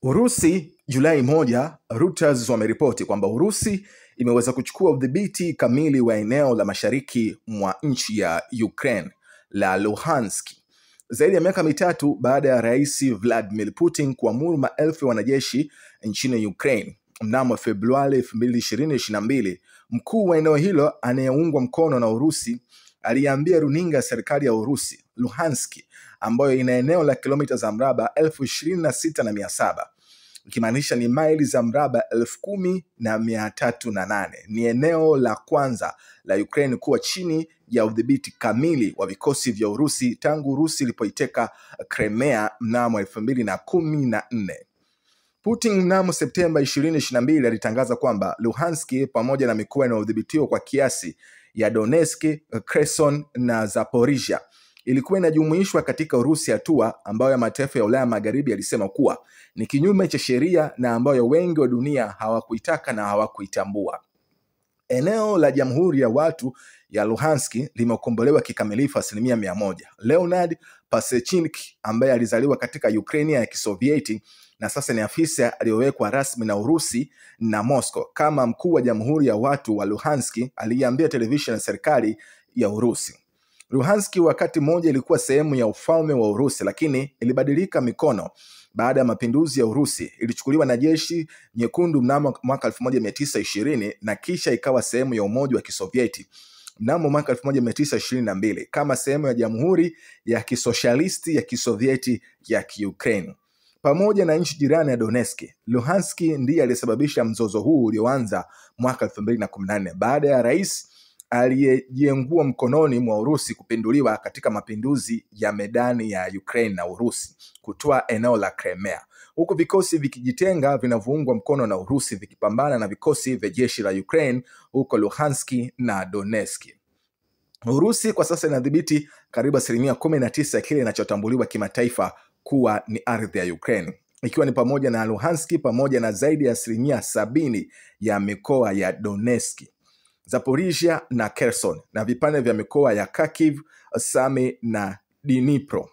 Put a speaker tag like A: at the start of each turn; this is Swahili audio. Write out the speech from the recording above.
A: Urusi Julai 1, Reuters wameripoti kwamba Urusi imeweza kuchukua udhibiti kamili wa eneo la mashariki mwa nchi ya Ukraine la Luhansk. Zaidi ya miaka mitatu baada ya Rais Vladimir Putin kuamuru maelfu ya wanajeshi nchini Ukraine mnamo Februari 2022, mkuu wa eneo hilo anayeungwa mkono na Urusi aliambia runinga ya serikali ya Urusi, Luhansk, ambayo ina eneo la kilomita za mraba 26,700, ikimaanisha ni maili za mraba 10,308. Ni eneo la kwanza la Ukraine kuwa chini ya udhibiti kamili wa vikosi vya Urusi tangu Urusi ilipoiteka Crimea mnamo 2014. Putin mnamo Septemba 2022 alitangaza kwamba Luhansk pamoja na mikoa inayodhibitiwa kwa kiasi ya Donetsk, Kherson na Zaporizhia ilikuwa inajumuishwa katika Urusi, hatua ambayo mataifa ya Ulaya Magharibi yalisema kuwa ni kinyume cha sheria na ambayo wengi wa dunia hawakuitaka na hawakuitambua. Eneo la Jamhuri ya Watu ya Luhansk limekombolewa kikamilifu 100%. Leonard Pasechnik, ambaye alizaliwa katika Ukraine ya Kisovieti na sasa ni afisa aliyowekwa rasmi na Urusi na Moscow kama mkuu wa Jamhuri ya Watu wa Luhansk, aliambia televisheni ya serikali ya Urusi. Luhansk wakati mmoja ilikuwa sehemu ya ufalme wa Urusi, lakini ilibadilika mikono baada ya mapinduzi ya Urusi. Ilichukuliwa na jeshi nyekundu mnamo mwaka 1920 na kisha ikawa sehemu ya Umoja wa Kisovieti mnamo mwaka 1922 kama sehemu ya Jamhuri ya Kisoshalisti ya Kisovieti ya Ukraine. Pamoja na nchi jirani ya Donetsk, Luhansk ndiye aliyesababisha mzozo huu ulioanza mwaka 2014 baada ya rais aliyejiengua mkononi mwa Urusi kupinduliwa katika mapinduzi ya medani ya Ukraine na Urusi kutoa eneo la Crimea, huku vikosi vikijitenga vinavyoungwa mkono na Urusi vikipambana na vikosi vya jeshi la Ukraine huko Luhansk na Donetsk. Urusi kwa sasa inadhibiti karibu 19% ya kile inachotambuliwa kimataifa kuwa ni ardhi ya Ukraine, ikiwa ni pamoja na Luhansk pamoja na zaidi ya 70% ya mikoa ya Donetsk, Zaporizhia na Kherson na vipande vya mikoa ya Kharkiv, Sami na Dnipro.